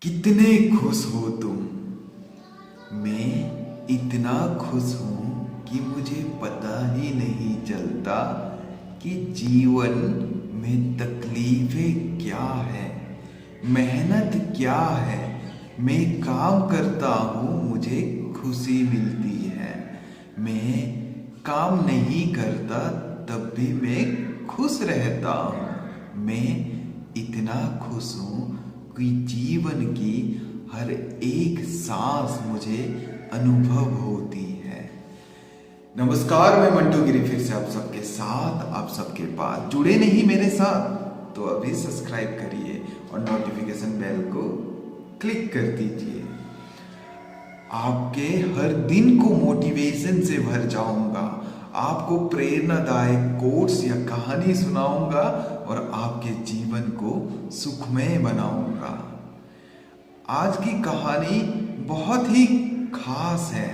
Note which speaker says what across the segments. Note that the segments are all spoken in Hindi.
Speaker 1: कितने खुश हो तुम। मैं इतना खुश हूं कि मुझे पता ही नहीं चलता कि जीवन में तकलीफें क्या है, मेहनत क्या है। मैं काम करता हूँ, मुझे खुशी मिलती है। मैं काम नहीं करता तब भी मैं खुश रहता हूँ। मैं इतना खुश हूँ कि जीवन की हर एक सांस मुझे अनुभव होती है। नमस्कार, मैं मंटू गिरी फिर से आप सबके साथ, आप सबके पास। जुड़े नहीं मेरे साथ तो अभी सब्सक्राइब करिए और नोटिफिकेशन बेल को क्लिक कर दीजिए। आपके हर दिन को मोटिवेशन से भर जाऊंगा, आपको प्रेरणादायक कोट्स या कहानी सुनाऊंगा और आपके जीवन को सुखमय बनाऊंगा। आज की कहानी बहुत ही खास है,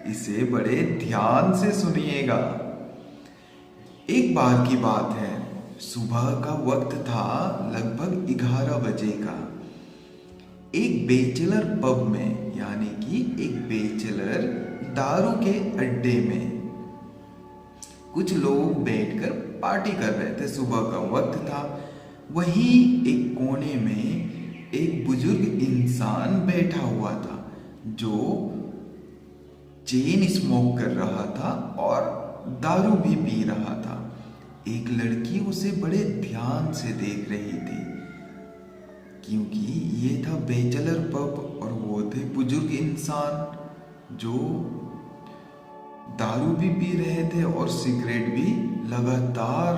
Speaker 1: इसे बड़े ध्यान से सुनिएगा। एक बार की बात है, सुबह का वक्त था, लगभग 11 बजे का। एक बैचलर पब में, यानी कि एक बैचलर दारू के अड्डे में कुछ लोग बैठकर पार्टी कर रहे थे। सुबह का वक्त था। वहीं एक कोने में एक बुजुर्ग इंसान बैठा हुआ था जो चेन स्मोक कर रहा था और दारू भी पी रहा था। एक लड़की उसे बड़े ध्यान से देख रही थी, क्योंकि ये था बैचलर पब और वो थे बुजुर्ग इंसान जो दारू भी पी रहे थे और सिगरेट भी लगातार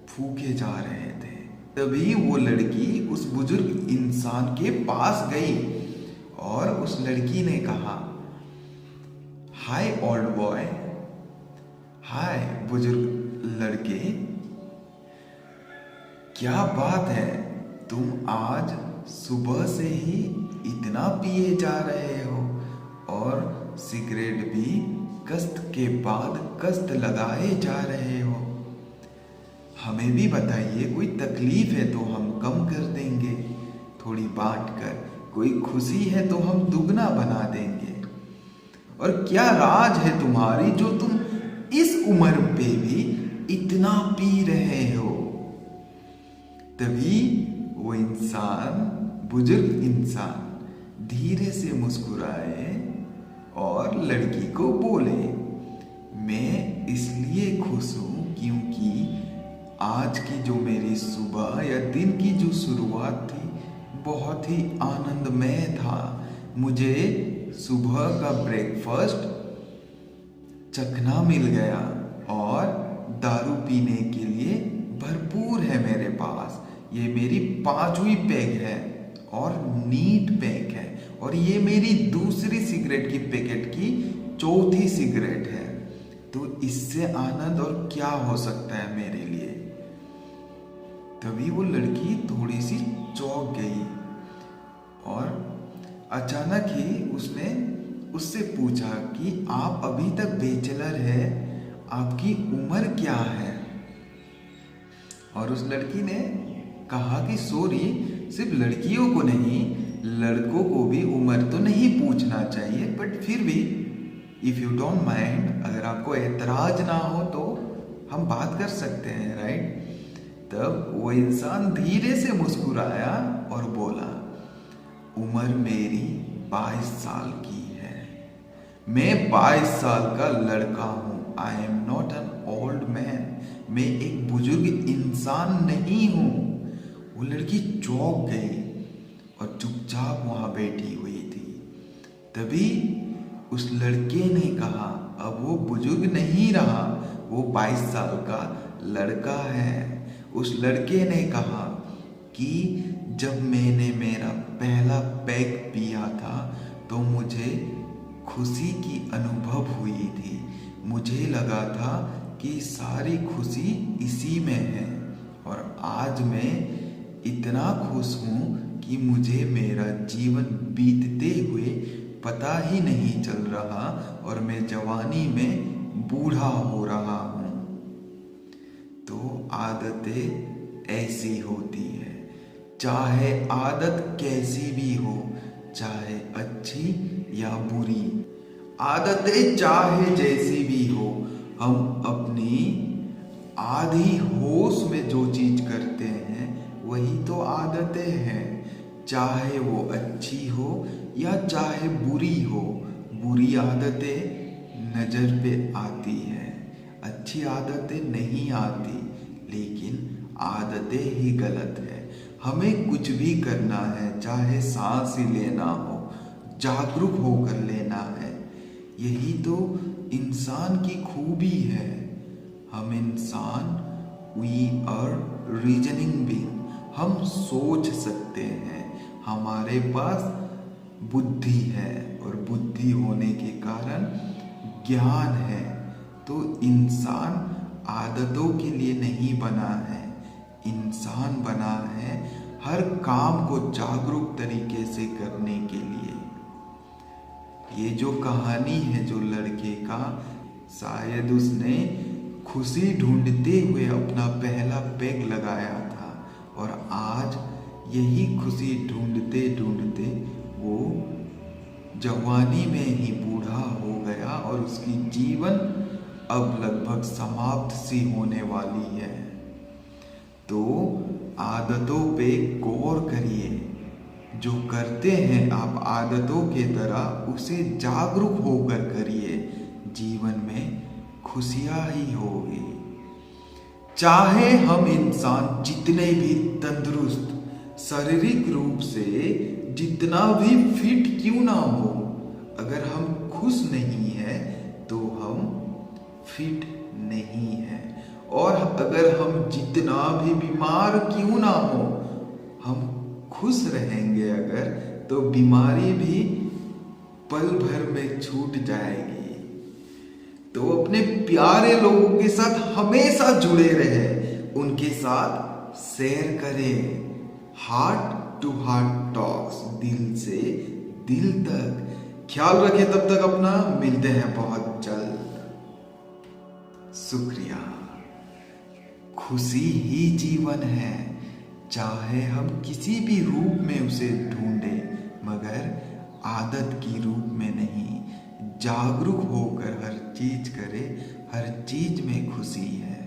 Speaker 1: फूके जा रहे थे। तभी वो लड़की उस बुजुर्ग इंसान के पास गई और उस लड़की ने कहा, हाय ओल्ड बॉय। हाय बुजुर्ग लड़के, क्या बात है, तुम आज सुबह से ही इतना पिए जा रहे हो और सिगरेट भी कष्ट के बाद कष्ट लगाए जा रहे हो। हमें भी बताइए, कोई तकलीफ है तो हम कम कर देंगे थोड़ी बांट कर, कोई खुशी है तो हम दुगना बना देंगे। और क्या राज है तुम्हारी जो तुम इस उम्र पे भी इतना पी रहे हो। तभी वो इंसान, बुजुर्ग इंसान धीरे से मुस्कुराए और लड़की को बोले, मैं इसलिए खुश हूं क्योंकि आज की जो मेरी सुबह या दिन की जो शुरुआत थी बहुत ही आनंदमय था। मुझे सुबह का ब्रेकफास्ट चखना मिल गया और दारू पीने के लिए भरपूर है मेरे पास। ये मेरी 5वीं पैग है और नीट पैग है, और ये मेरी दूसरी सिगरेट की पैकेट की 4थी सिगरेट है। तो इससे आनंद और क्या हो सकता है मेरे लिए। तभी वो लड़की थोड़ी सी चौंक गई और अचानक ही उसने उससे पूछा कि आप अभी तक बैचलर है, आपकी उम्र क्या है। और उस लड़की ने कहा कि सॉरी, सिर्फ लड़कियों को नहीं, लड़कों को भी उम्र तो नहीं पूछना चाहिए, बट फिर भी इफ यू डोंट माइंड, अगर आपको एतराज ना हो तो हम बात कर सकते हैं, राइट। तब वो इंसान धीरे से मुस्कुराया और बोला, उम्र मेरी 22 साल की है। मैं 22 साल का लड़का हूं। I am not an old man. मैं एक बुजुर्ग इंसान नहीं हूं। वो लड़की चौंक गई और चुपचाप वहां बैठी हुई थी। तभी उस लड़के ने कहा, अब वो बुजुर्ग नहीं रहा, वो 22 साल का लड़का है। उस लड़के ने कहा कि जब मैंने मेरा पहला पैग पिया था तो मुझे खुशी की अनुभव हुई थी। मुझे लगा था कि सारी खुशी इसी में है, और आज मैं इतना खुश हूँ कि मुझे मेरा जीवन बीतते हुए पता ही नहीं चल रहा और मैं जवानी में बूढ़ा हो रहा हूँ। तो आदतें ऐसी होती है, चाहे आदत कैसी भी हो, चाहे अच्छी या बुरी। आदतें चाहे जैसी भी हो, हम अपनी आधी होश में जो चीज करते हैं वही तो आदतें हैं। चाहे वो अच्छी हो या चाहे बुरी हो। बुरी आदतें नजर पे आती है, अच्छी आदतें नहीं आती, लेकिन आदतें ही गलत है। हमें कुछ भी करना है, चाहे सांस ही लेना हो, जागरूक होकर लेना है। यही तो इंसान की खूबी है। हम इंसान, वी आर रीजनिंग बीइंग। हम सोच सकते हैं, हमारे पास बुद्धि है और बुद्धि होने के कारण ज्ञान है। तो इंसान आदतों के लिए नहीं बना है, इंसान बना है हर काम को जागरूक तरीके से करने के लिए। ये जो कहानी है जो लड़के का, शायद उसने खुशी ढूंढते हुए अपना पहला पेग लगाया था और आज यही खुशी ढूंढते ढूंढते वो जवानी में ही बूढ़ा हो गया और उसकी जीवन अब लगभग समाप्त सी होने वाली है। तो आदतों पे गौर करिए, जो करते हैं आप आदतों के तरह उसे जागरूक होकर करिए, जीवन में खुशियां ही होगी। चाहे हम इंसान जितने भी तंदुरुस्त, शारीरिक रूप से जितना भी फिट क्यों ना हो, अगर हम खुश नहीं है तो हम फिट नहीं है। और अगर हम जितना भी बीमार क्यों ना हो, हम खुश रहेंगे अगर, तो बीमारी भी पल भर में छूट जाएगी। तो अपने प्यारे लोगों के साथ हमेशा जुड़े रहे, उनके साथ शेयर करें, हार्ट टू हार्ट टॉक्स, दिल से दिल तक। ख्याल रखें तब तक अपना, मिलते हैं बहुत जल्द। शुक्रिया। खुशी ही जीवन है, चाहे हम किसी भी रूप में उसे ढूंढें, मगर आदत की रूप में नहीं। जागरूक होकर हर चीज करे, हर चीज में खुशी है।